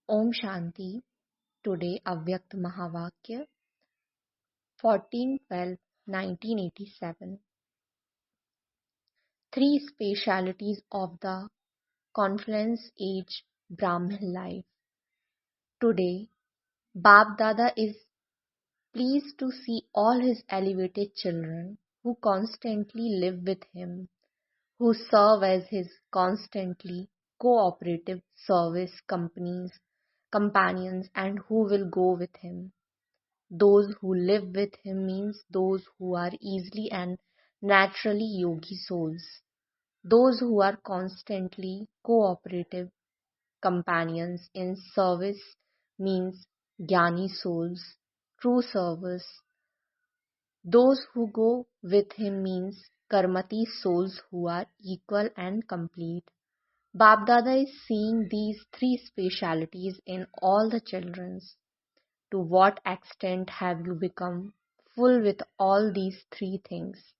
Om Shanti. Today, Avkyat Mahavakya, 14/12/1987. Three specialities of the Confluence Age Brahmin life. Today, Bab Dada is pleased to see all his elevated children who constantly live with him, who serve as his constantly cooperative service companions, and who will go with him. Those who live with him means those who are easily and naturally yogi souls. Those who are constantly cooperative companions in service means jnani souls, true servers. Those who go with him means karmati souls who are equal and complete. Babdada is seeing these three specialities in all the children's. To what extent have you become full with all these three things?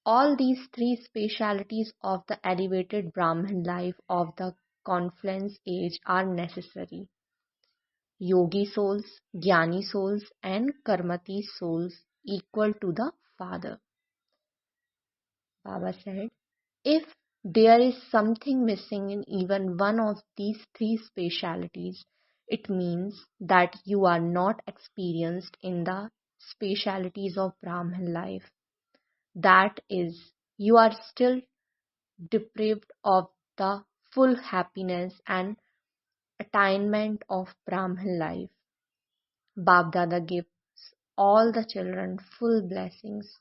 All these three specialities of the elevated Brahmin life of the confluence age are necessary. Yogi souls, Jnani souls, and Karmati souls equal to the Father. Baba said, if there is something missing in even one of these three specialities, it means that you are not experienced in the specialities of Brahman life. That is, you are still deprived of the full happiness and attainment of Brahman life. Babdada gives all the children full blessings.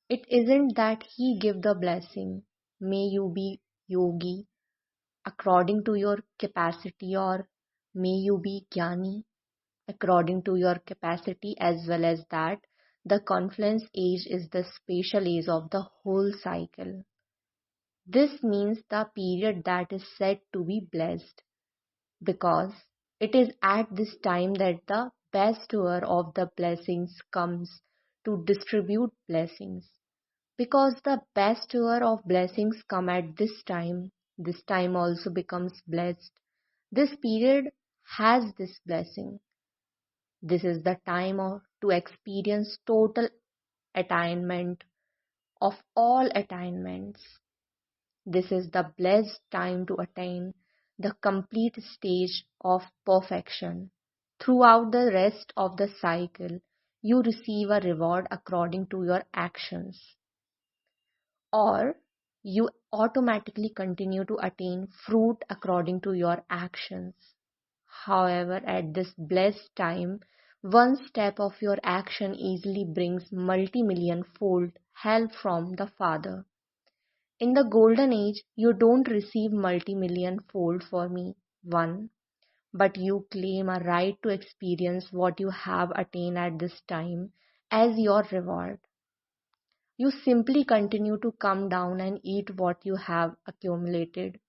It isn't that he give the blessing, may you be yogi according to your capacity, or may you be jnani according to your capacity, as well as that the confluence age is the spatial age of the whole cycle. This means the period that is said to be blessed, because it is at this time that the bestower of the blessings comes to distribute blessings. Because the bestower of blessings come at this time also becomes blessed. This period has this blessing. This is the time to experience total attainment of all attainments. This is the blessed time to attain the complete stage of perfection. Throughout the rest of the cycle, you receive a reward according to your actions, or you automatically continue to attain fruit according to your actions. However, at this blessed time, one step of your action easily brings multi-million fold help from the Father. In the golden age, you don't receive multi-million fold for me, one, but you claim a right to experience what you have attained at this time as your reward. You simply continue to come down and eat what you have accumulated.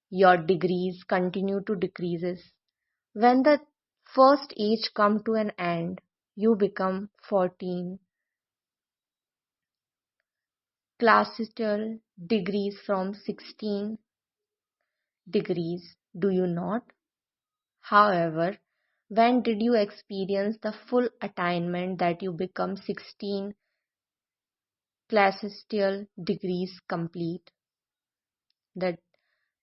Your degrees continue to decrease. When the first age come to an end, you become 14 classical degrees from 16 degrees, do you not? However, when did you experience the full attainment that you become 16 classical degrees complete? The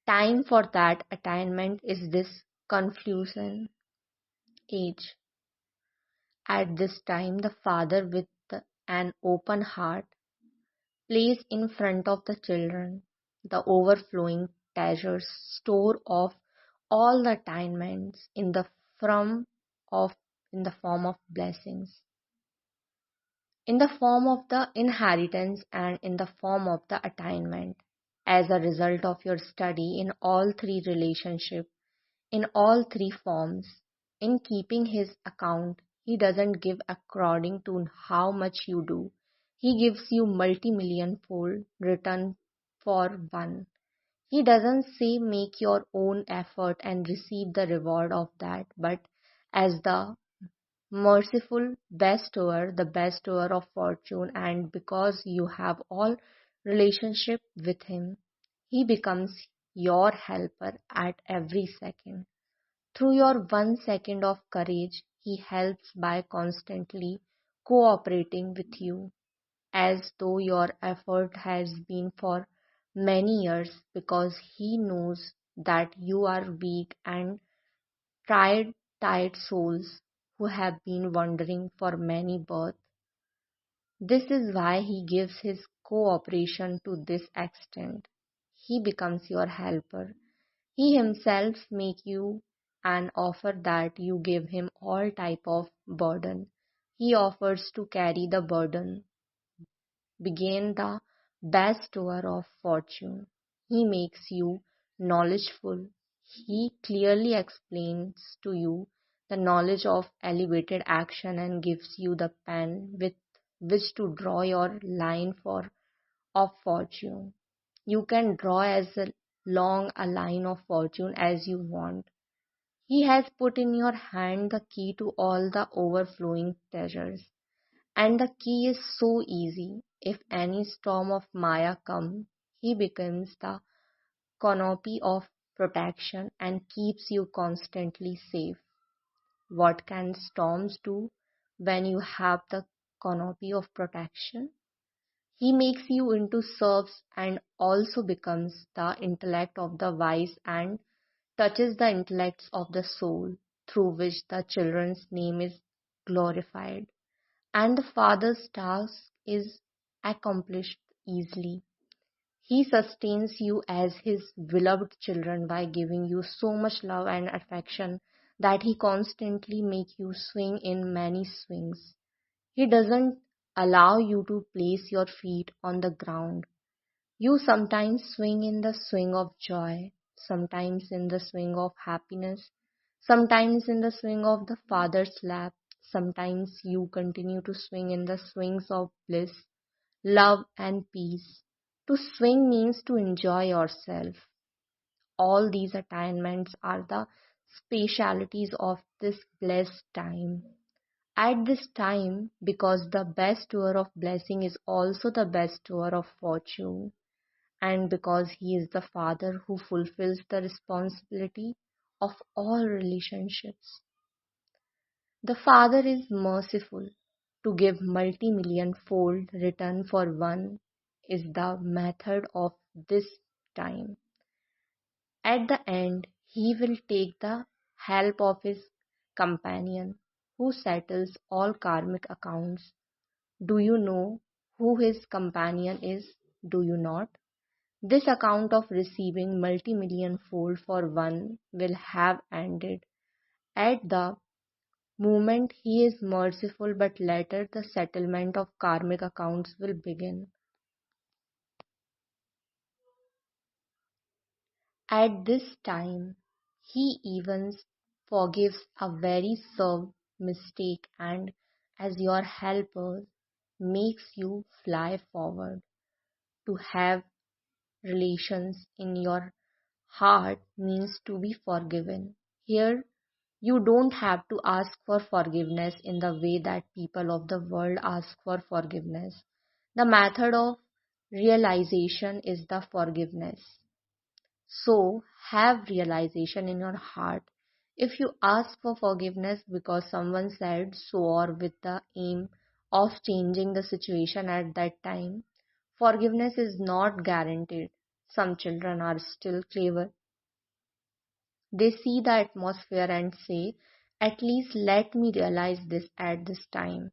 time for that attainment is this confusion age. At this time, the Father with an open heart place in front of the children the overflowing treasures store of all the attainments of in the form of blessings, in the form of the inheritance, and in the form of the attainment. As a result of your study in all three relationships, in all three forms, in keeping his account, he doesn't give according to how much you do. He gives you multi-million fold return for one. He doesn't say make your own effort and receive the reward of that, but as the merciful bestower, the bestower of fortune, and because you have all relationship with him, he becomes your helper at every second. Through your 1 second of courage, he helps by constantly cooperating with you, as though your effort has been for many years, because he knows that you are weak and tried, tired souls who have been wandering for many births. This is why he gives his cooperation to this extent. He becomes your helper. He himself make you an offer that you give him all type of burden. He offers to carry the burden, begin the bestower of fortune. He makes you knowledgeful. He clearly explains to you the knowledge of elevated action and gives you the pen with which to draw your line for of fortune. You can draw as long a line of fortune as you want. He has put in your hand the key to all the overflowing treasures. And the key is so easy. If any storm of Maya comes, he becomes the canopy of protection and keeps you constantly safe. What can storms do when you have the canopy of protection? He makes you into serfs and also becomes the intellect of the wise and touches the intellects of the soul, through which the children's name is glorified, and the Father's task is accomplished easily. He sustains you as his beloved children by giving you so much love and affection that he constantly makes you swing in many swings. He doesn't allow you to place your feet on the ground. You sometimes swing in the swing of joy, sometimes in the swing of happiness, sometimes in the swing of the Father's lap, sometimes you continue to swing in the swings of bliss, love, and peace. To swing means to enjoy yourself. All these attainments are the specialities of this blessed time. At this time, because the bestower of blessing is also the bestower of fortune, and because he is the father who fulfills the responsibility of all relationships. The father is merciful. To give multi-million fold return for one is the method of this time. At the end, he will take the help of his companion who settles all karmic accounts. Do you know who his companion is? Do you not? This account of receiving multi-million fold for one will have ended at the moment he is merciful, but later the settlement of karmic accounts will begin. At this time, he even forgives a very served mistake and, as your helper, makes you fly forward. To have relations in your heart means to be forgiven. Here, you don't have to ask for forgiveness in the way that people of the world ask for forgiveness. The method of realization is the forgiveness. So, have realization in your heart. If you ask for forgiveness because someone said so or with the aim of changing the situation at that time, forgiveness is not guaranteed. Some children are still clever. They see the atmosphere and say, at least let me realize this at this time.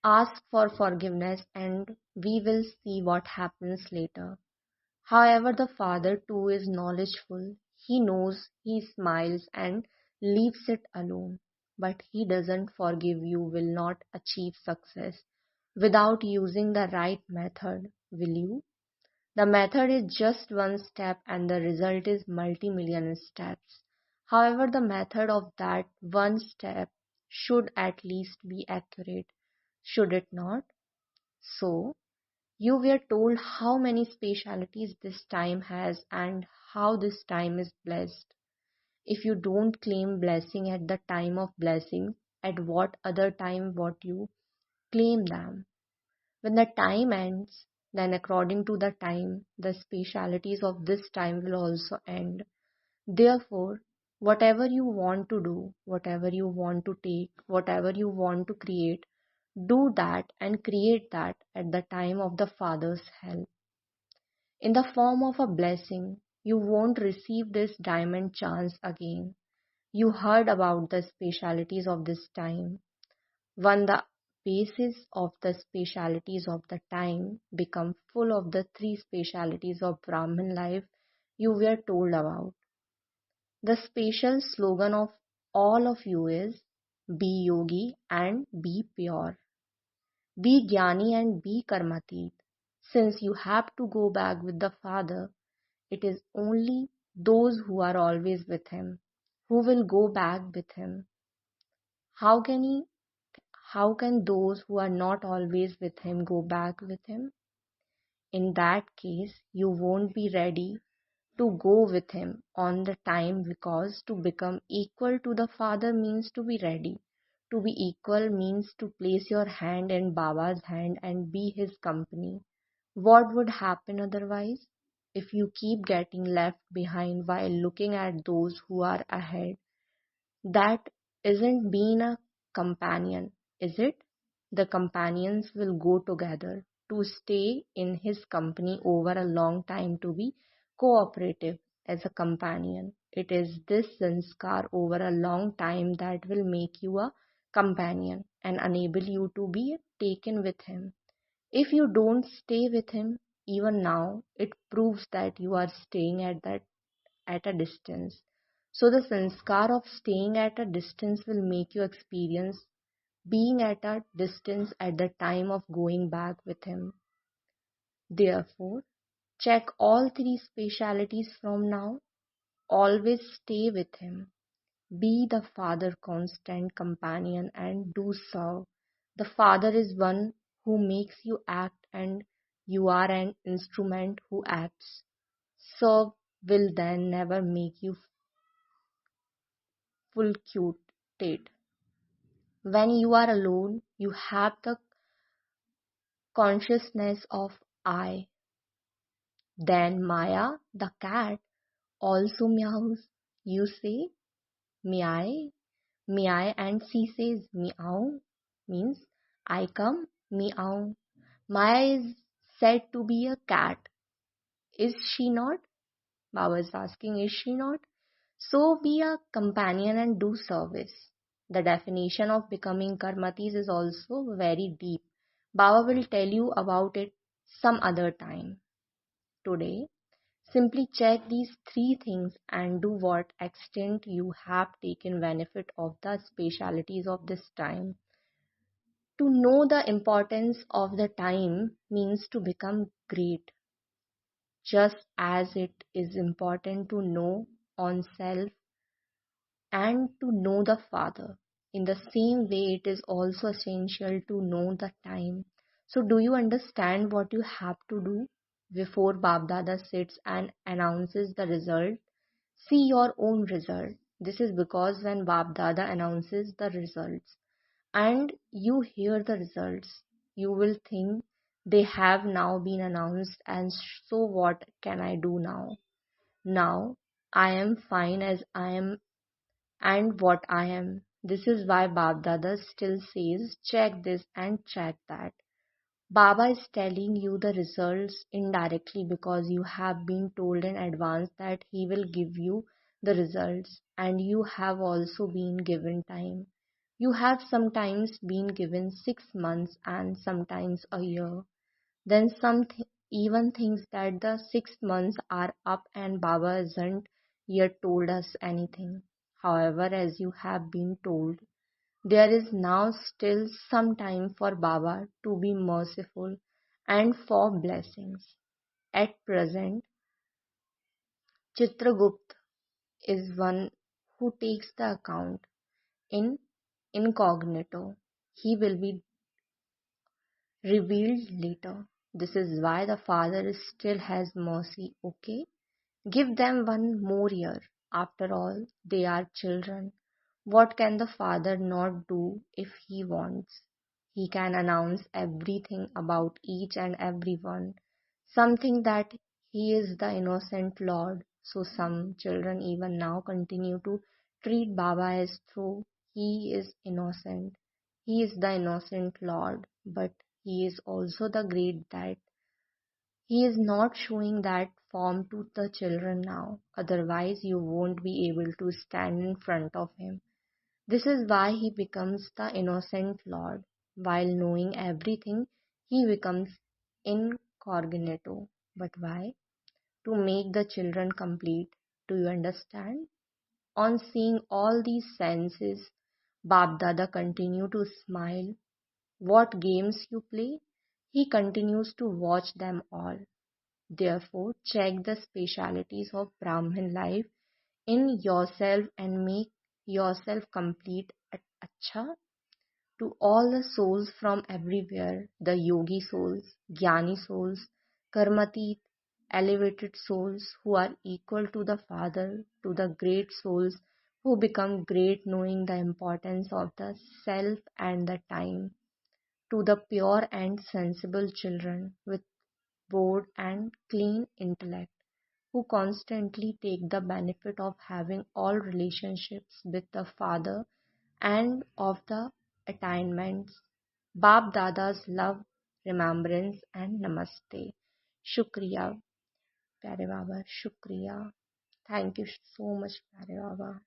Ask for forgiveness and we will see what happens later. However, the father too is knowledgeful. He knows, he smiles and leaves it alone. But he doesn't forgive you, will not achieve success without using the right method, will you? The method is just one step and the result is multi-million steps. However, the method of that one step should at least be accurate, should it not? So, you were told how many specialities this time has and how this time is blessed. If you don't claim blessing at the time of blessing, at what other time what you claim them? When the time ends, then according to the time, the specialities of this time will also end. Therefore, Whatever you want to do, whatever you want to take, whatever you want to create, do that and create that at the time of the Father's help. In the form of a blessing, you won't receive this diamond chance again. You heard about the specialities of this time. When the basis of the specialities of the time become full of the three specialities of Brahmin life you were told about. The special slogan of all of you is be yogi and be pure. Be jnani and be karmatit. Since you have to go back with the Father, it is only those who are always with Him who will go back with Him. How can he? How can those who are not always with Him go back with Him? In that case, you won't be ready to go with Him on the time, because to become equal to the Father means to be ready. To be equal means to place your hand in Baba's hand and be His company. What would happen otherwise? If you keep getting left behind while looking at those who are ahead, that isn't being a companion, is it? The companions will go together to stay in his company over a long time, to be cooperative as a companion. It is this sanskar over a long time that will make you a companion and enable you to be taken with him. If you don't stay with him, even now, it proves that you are staying at a distance. So the sanskar of staying at a distance will make you experience being at a distance at the time of going back with him. Therefore, check all three specialities from now. Always stay with him. Be the Father constant companion and do serve. The Father is one who makes you act, and you are an instrument who acts. Serve will then never make you fulcultate. When you are alone, you have the consciousness of I. Then Maya, the cat, also meows. You say meow, meow, and she says meow, means I come, meow. Maya is said to be a cat. Is she not? Baba is asking, is she not? So be a companion and do service. The definition of becoming karmatis is also very deep. Baba will tell you about it some other time. Today, simply check these three things and do what extent you have taken benefit of the specialities of this time. To know the importance of the time means to become great, just as it is important to know on self and to know the Father. In the same way, it is also essential to know the time. So, do you understand what you have to do before Bab Dada sits and announces the result? See your own result. This is because when Bab Dada announces the results and you hear the results, you will think they have now been announced, and so what can I do now? Now I am fine as I am and what I am. This is why Bab Dada still says check this and check that. Baba is telling you the results indirectly because you have been told in advance that he will give you the results, and you have also been given time. You have sometimes been given 6 months and sometimes a year. Then even thinks that the 6 months are up and Baba hasn't yet told us anything. However, as you have been told, there is now still some time for Baba to be merciful and for blessings. At present, Chitragupt is one who takes the account in incognito. He will be revealed later. This is why the Father still has mercy, okay? Give them one more year. After all, they are children. What can the Father not do if he wants? He can announce everything about each and every one, something that he is the innocent Lord. So some children even now continue to treat Baba as though he is innocent. He is the innocent Lord, but he is also the great dad. He is not showing that form to the children now, otherwise, you won't be able to stand in front of him. This is why he becomes the innocent Lord. While knowing everything, he becomes incognito. But why? To make the children complete. Do you understand? On seeing all these senses, Bab Dada continue to smile. What games you play? He continues to watch them all. Therefore, check the specialities of Brahmin life in yourself and make yourself complete at Acha. To all the souls from everywhere, the yogi souls, jnani souls, karmatit, elevated souls who are equal to the Father, to the great souls who become great knowing the importance of the self and the time, to the pure and sensible children with bored and clean intellect who constantly take the benefit of having all relationships with the Father and of the attainments. Bab Dada's love, remembrance and namaste. Shukriya, प्यारे बाबा, शुक्रिया. Thank you so much, प्यारे बाबा.